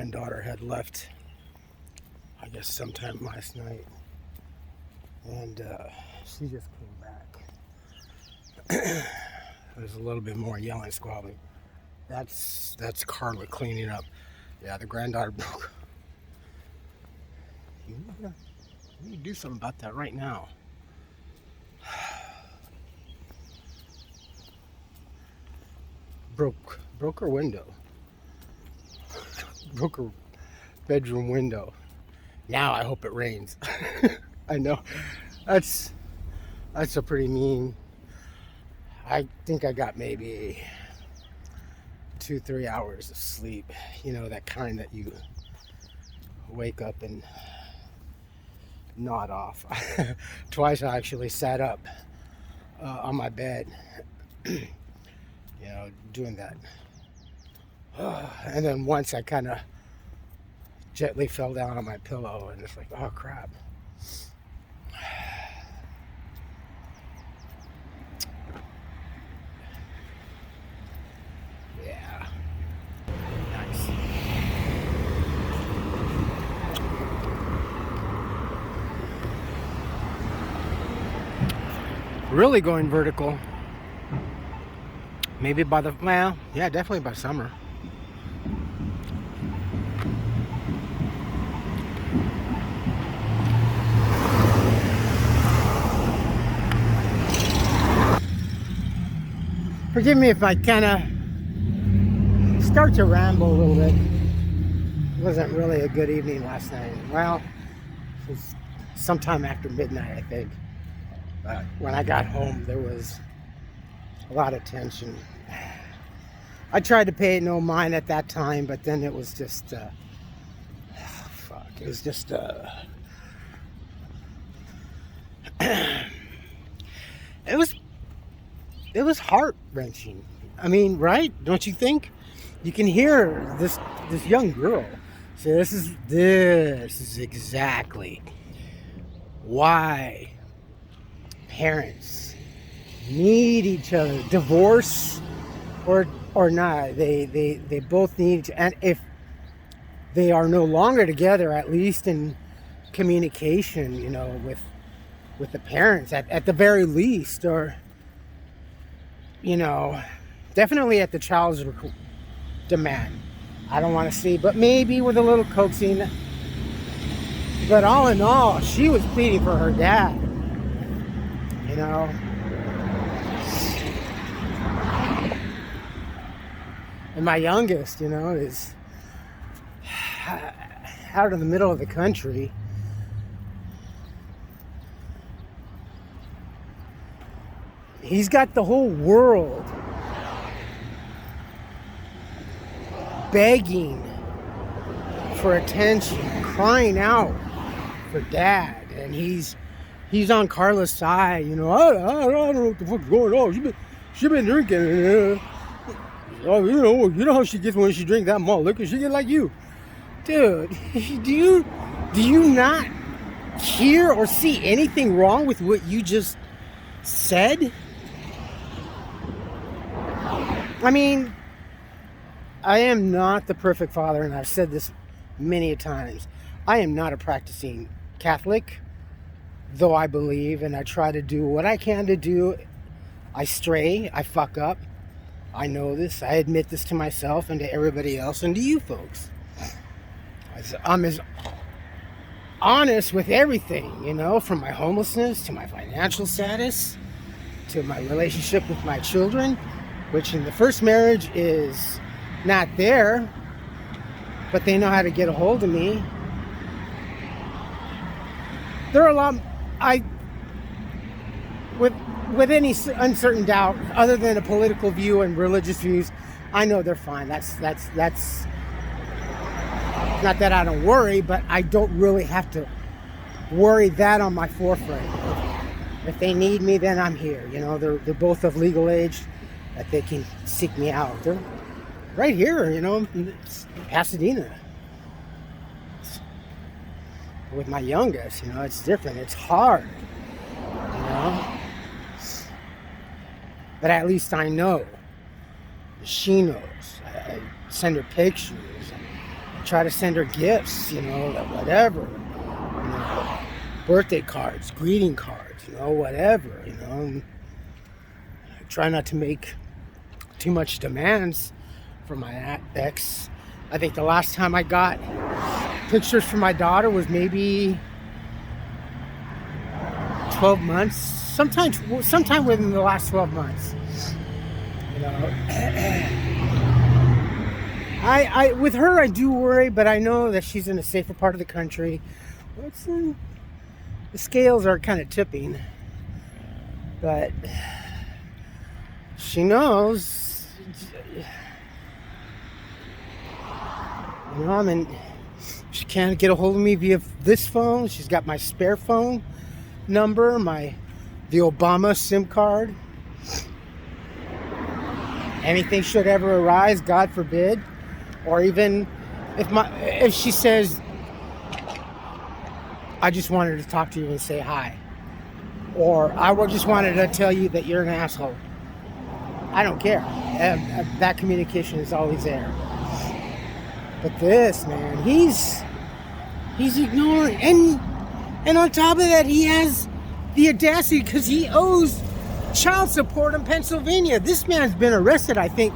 granddaughter had left, I guess sometime last night, and she just came back. There's a little bit more yelling, squabbling. That's Carla cleaning up. Yeah, the granddaughter broke. You need to do something about that right now. Broke her window. Broke her bedroom window. Now I hope it rains. I know. That's a pretty mean. I think I got maybe 2-3 hours of sleep. You know, that kind that you wake up and nod off. Twice I actually sat up on my bed, you know, doing that. And then once I kind of gently fell down on my pillow, and it's like, oh crap. Yeah. Nice. Really going vertical. Maybe by the, well, yeah, definitely by summer. Forgive me if I kind of start to ramble a little bit. It wasn't really a good evening last night. Well, it was sometime after midnight, I think. But when I got home, there was a lot of tension. I tried to pay it no mind at that time, but then it was just, fuck, it was just, it was heart-wrenching. I mean, right? Don't you think? You can hear this young girl say, this is exactly why parents need each other. Divorce or not, they both need, and if they are no longer together, at least in communication, you know, with the parents at the very least, or, you know, definitely at the child's demand. I don't want to see, but maybe with a little coaxing. But all in all, she was pleading for her dad, you know. And my youngest, you know, is out in the middle of the country. He's got the whole world begging for attention, crying out for dad, and he's on Carla's side. You know, I don't know what the fuck's going on. She been drinking. Oh, you know how she gets when she drinks that malt liquor. She get like you, dude. Do you not hear or see anything wrong with what you just said? I mean, I am not the perfect father, and I've said this many times. I am not a practicing Catholic, though I believe and I try to do what I can to do. I stray, I fuck up. I know this. I admit this to myself and to everybody else and to you folks. I'm as honest with everything, you know, from my homelessness to my financial status to my relationship with my children, which in the first marriage is not there, but they know how to get a hold of me. There are a lot, with any uncertain doubt, other than a political view and religious views, I know they're fine. That's not that I don't worry, but I don't really have to worry that on my forefront. If they need me, then I'm here. You know, they're both of legal age that they can seek me out. They're right here, you know, it's Pasadena. With my youngest, you know, it's different. It's hard, you know. But at least I know. She knows. I send her pictures. try to send her gifts, you know, whatever, you know, birthday cards, greeting cards, you know, whatever, you know. I try not to make too much demands for my ex. I think the last time I got pictures from my daughter was maybe 12 months, sometime within the last 12 months, you know. I with her I do worry, but I know that she's in a safer part of the country. The scales are kind of tipping, but she knows, you know, I mean, she can't get a hold of me via this phone. She's got my spare phone number, the Obama SIM card. Anything should ever arise, God forbid, or even if she says, I just wanted to talk to you and say hi, or I just wanted to tell you that you're an asshole, I don't care. That communication is always there. But this man, he's ignoring, and on top of that, he has the audacity, because he owes child support in Pennsylvania. This man's been arrested, I think,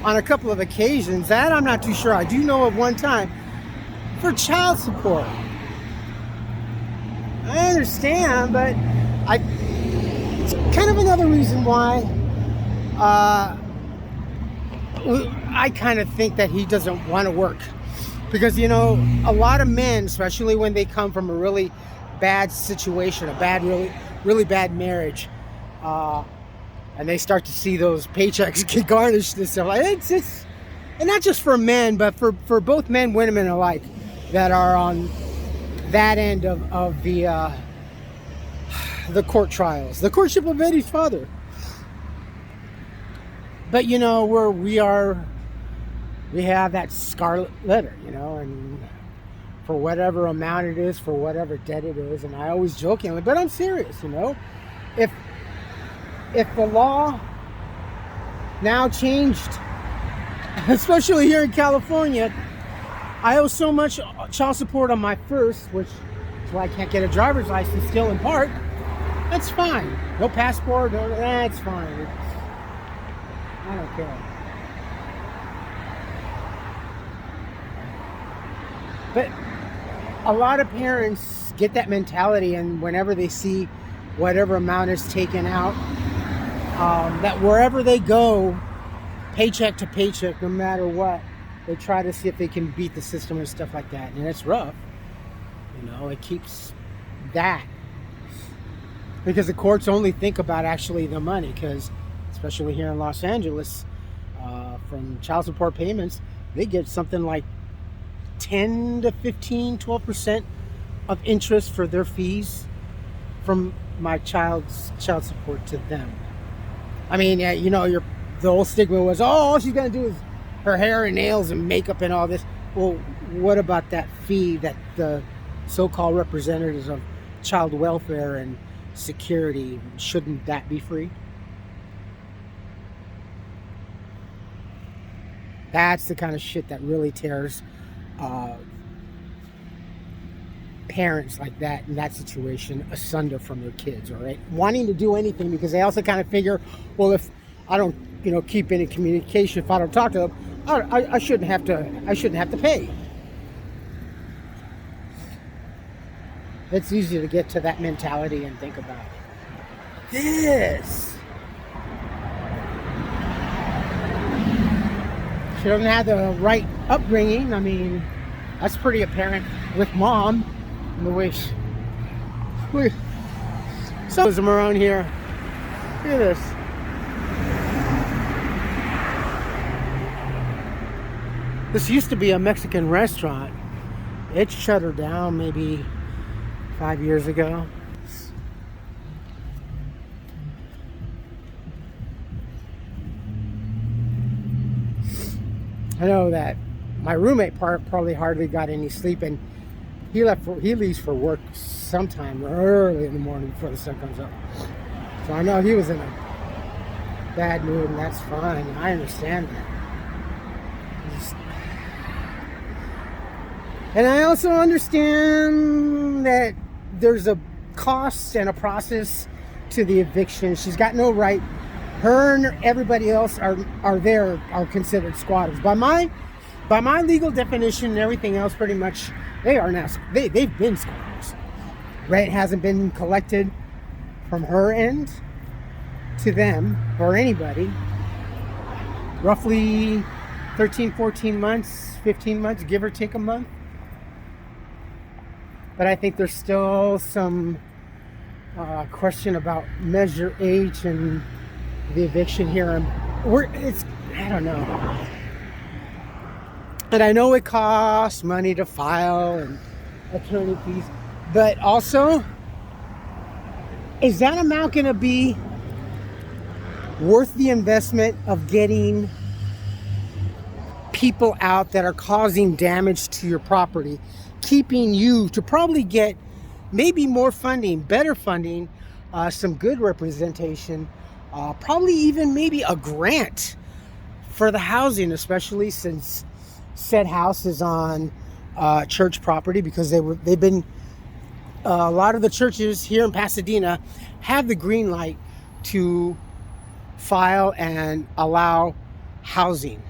on a couple of occasions. That I'm not too sure. I do know of one time for child support. I understand, but it's kind of another reason why I kind of think that he doesn't want to work. Because, you know, a lot of men, especially when they come from a really bad situation, really bad marriage, and they start to see those paychecks get garnished and stuff like that. It's and not just for men, but for both men, women alike, that are on that end of the court trials, the courtship of Eddie's father. But you know, we have that scarlet letter, you know, and for whatever amount it is, for whatever debt it is, and I always jokingly, but I'm serious, you know, if the law now changed, especially here in California, I owe so much child support on my first, which is why I can't get a driver's license still in part. That's fine. No passport, that's fine. I don't care. But a lot of parents get that mentality, and whenever they see whatever amount is taken out, that wherever they go, paycheck to paycheck, no matter what, they try to see if they can beat the system and stuff like that. And it's rough. You know, it keeps that. Because the courts only think about actually the money, because especially here in Los Angeles, from child support payments, they get something like 10 to 15, 12% of interest for their fees from my child's child support to them. I mean, you know, the old stigma was, oh, all she's going to do is her hair and nails and makeup and all this. Well, what about that fee that the so-called representatives of child welfare and security, shouldn't that be free? That's the kind of shit that really tears parents like that in that situation asunder from their kids, all right? Wanting to do anything, because they also kind of figure, well, if I don't, you know, keep any communication, if I don't talk to them, I shouldn't have to pay. It's easy to get to that mentality and think about this. She doesn't have the right upbringing. I mean, that's pretty apparent with mom and the way some of them around here. Look at this. This used to be a Mexican restaurant. It shut her down maybe 5 years ago. I know that my roommate probably hardly got any sleep, and he leaves for work sometime early in the morning before the sun comes up. So I know he was in a bad mood, and that's fine. I understand that. And I also understand that there's a cost and a process to the eviction. She's got no right. Her and everybody else are considered squatters. By my legal definition and everything else, pretty much they are now they've been squatters. Rent hasn't been collected from her end to them or anybody. Roughly 13, 14 months, 15 months, give or take a month. But I think there's still some question about Measure H and the eviction here. I don't know. And I know it costs money to file and attorney fees, but also, is that amount going to be worth the investment of getting people out that are causing damage to your property, keeping you to probably get maybe more funding, better funding, some good representation, probably even maybe a grant for the housing, especially since said house is on church property, because they've been a lot of the churches here in Pasadena have the green light to file and allow housing.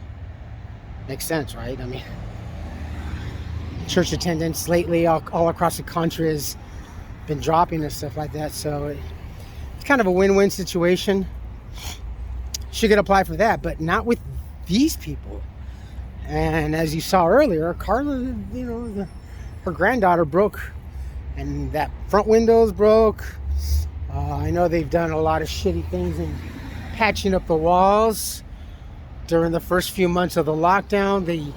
Makes sense, right? I mean, church attendance lately all across the country has been dropping and stuff like that, so it's kind of a win-win situation. She could apply for that, but not with these people. And as you saw earlier, Carla, her granddaughter broke, and that front window's broke. I know they've done a lot of shitty things in patching up the walls. During the first few months of the lockdown, they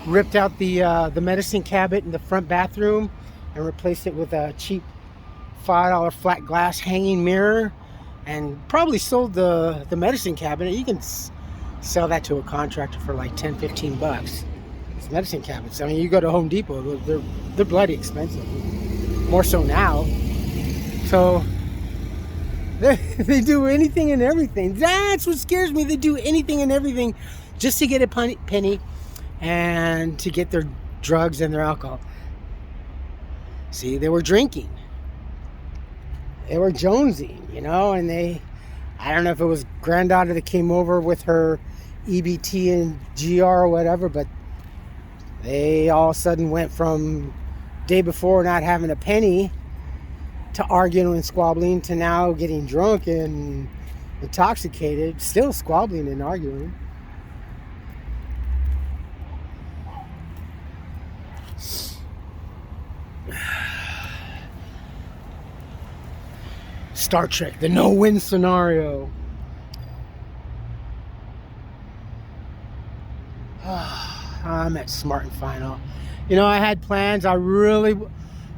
ripped out the medicine cabinet in the front bathroom and replaced it with a cheap $5 flat glass hanging mirror, and probably sold the medicine cabinet. You can sell that to a contractor for like 10, 15 bucks. It's medicine cabinets. I mean, you go to Home Depot, they're bloody expensive. More so now. So they do anything and everything. That's what scares me. They do anything and everything just to get a penny and to get their drugs and their alcohol. See, they were drinking. They were jonesing, and I don't know if it was granddaughter that came over with her EBT and GR or whatever, but they all of a sudden went from day before not having a penny to arguing and squabbling to now getting drunk and intoxicated, still squabbling and arguing. Star Trek, the no-win scenario. I'm at Smart and Final. I had plans. I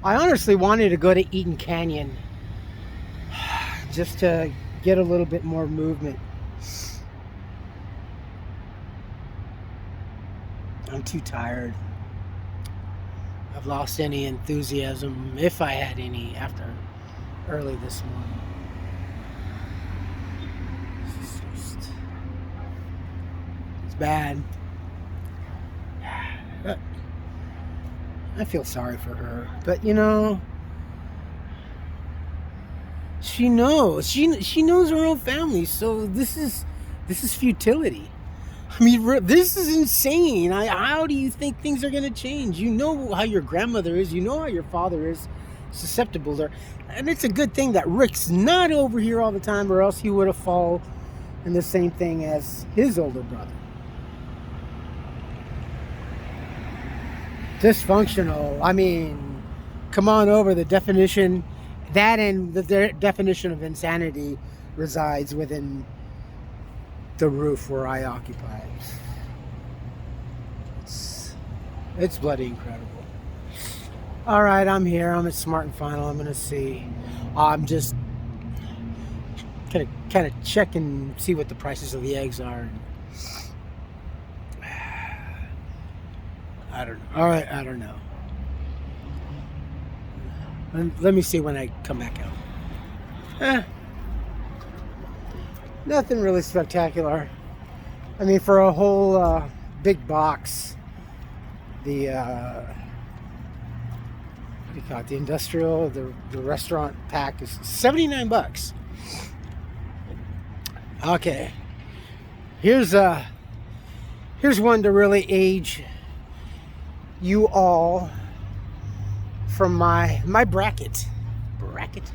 honestly wanted to go to Eaton Canyon just to get a little bit more movement. I'm too tired. I've lost any enthusiasm, if I had any, after early this morning. It's bad. I feel sorry for her, but she knows. She knows her own family, so this is futility. I mean, this is insane. How do you think things are going to change? You know how your grandmother is. You know how your father is susceptible there. And it's a good thing that Rick's not over here all the time, or else he would have fallen in the same thing as his older brother. Dysfunctional. I mean, come on over. The definition, that and the definition of insanity resides within the roof where I occupy. It's bloody incredible. All right, I'm here. I'm at Smart and Final. I'm gonna see. I'm just kind of check and see what the prices of the eggs are. I don't know. All right, I don't know. Let me see when I come back out. Nothing really spectacular. I mean, for a whole big box, the We got the industrial, the restaurant pack is 79 bucks. Okay. Here's one to really age you all from my bracket. Bracket.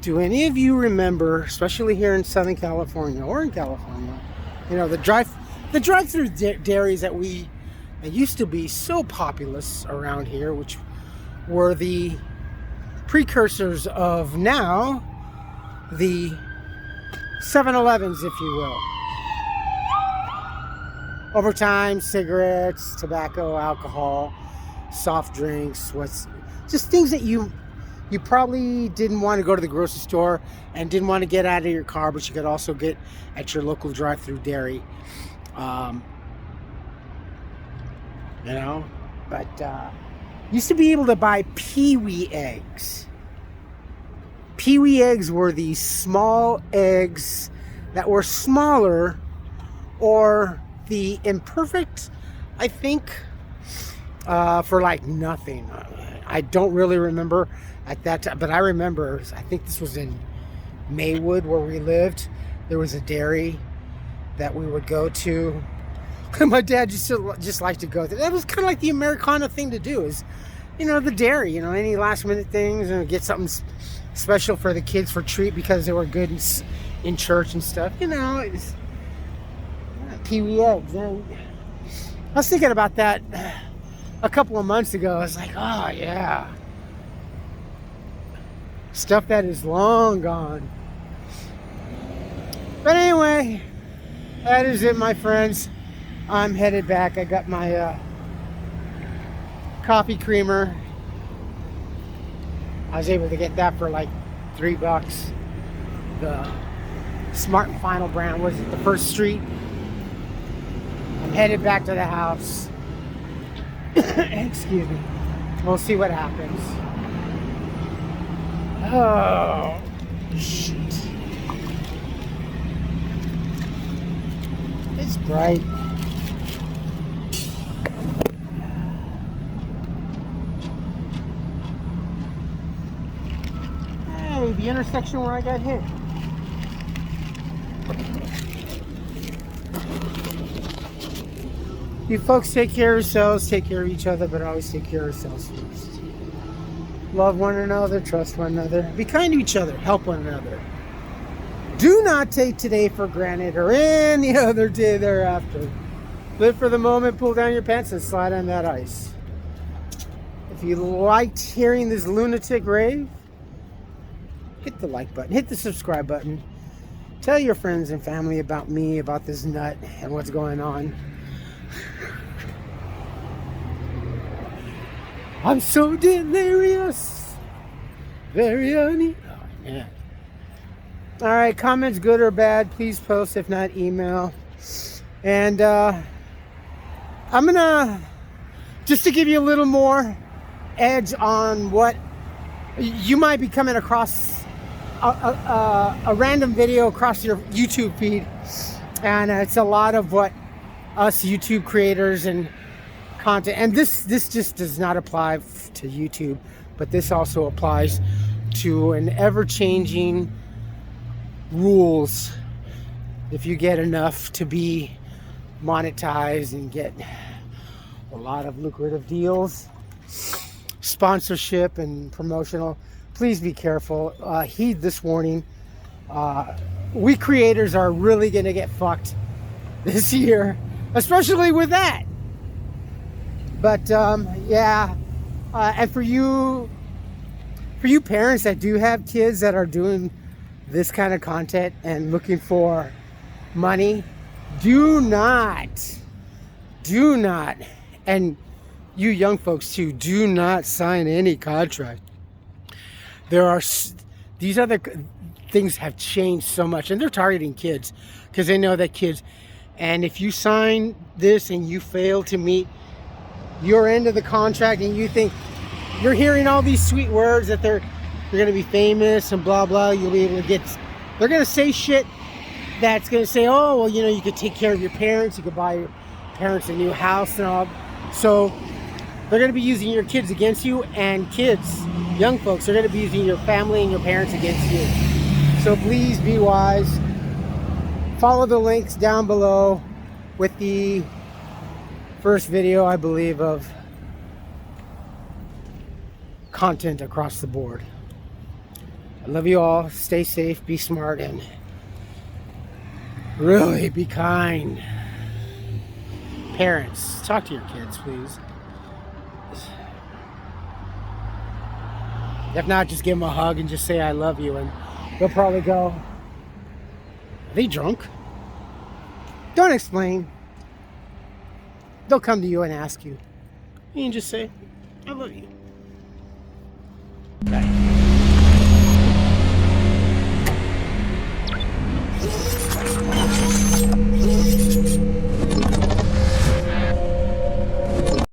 Do any of you remember, especially here in Southern California or in California, you know, the drive-through dairies that used to be so populous around here, which were the precursors of now the 7-Elevens, if you will. Over time, cigarettes, tobacco, alcohol, soft drinks, just things that you probably didn't want to go to the grocery store and didn't want to get out of your car, but you could also get at your local drive-through dairy. You know, but used to be able to buy Pee-wee eggs. Pee-wee eggs were these small eggs that were smaller, or the imperfect, I think, for like nothing. I don't really remember at that time, but I remember, I think this was in Maywood where we lived. There was a dairy that we would go to. My dad just liked to go there. That was kind of like the Americana thing to do, is, you know, the dairy, you know, any last minute things, and get something special for the kids for treat because they were good in church and stuff. You know, it's Pee-wee eggs. I was thinking about that a couple of months ago. I was like, oh yeah, stuff that is long gone. But anyway, that is it, my friends. I'm headed back. I got my coffee creamer. I was able to get that for like $3. The Smart and Final brand was at the First Street. I'm headed back to the house. Excuse me. We'll see what happens. Oh, shit. It's bright. Hey, the intersection where I got hit. You folks take care of yourselves, take care of each other, but always take care of yourselves first. Love one another, trust one another, be kind to each other, help one another. Do not take today for granted or any other day thereafter. Live for the moment, pull down your pants and slide on that ice. If you liked hearing this lunatic rave, hit the like button, hit the subscribe button. Tell your friends and family about me, about this nut and what's going on. I'm so delirious. Very uneasy. Oh, man. All right, comments good or bad, please post. If not, email. And I'm gonna, just to give you a little more edge on what you might be coming across, a random video across your YouTube feed, and it's a lot of what us YouTube creators and content, and this just does not apply to YouTube, but this also applies to an ever-changing rules. If you get enough to be monetized and get a lot of lucrative deals, sponsorship and promotional, please be careful. Heed this warning. We creators are really gonna get fucked this year, especially with that. But yeah, and for you parents that do have kids that are doing this kind of content and looking for money, do not, and you young folks too, do not sign any contract. These other things have changed so much, and they're targeting kids because they know that kids, and if you sign this and you fail to meet your end of the contract, and you think you're hearing all these sweet words that you're going to be famous and blah blah, you'll be able to get, they're going to say shit that's going to say, oh well, you know, you could take care of your parents, you could buy your parents a new house and all. So They're going to be using your kids against you, and kids, young folks, are going to be using your family and your parents against you. So please be wise. Follow the links down below with the first video, I believe, of content across the board. I love you all. Stay safe, be smart, and really be kind. Parents, talk to your kids, please. If not, just give them a hug and just say I love you, and they'll probably go, are they drunk? Don't explain. They'll come to you and ask you. You can just say, I love you.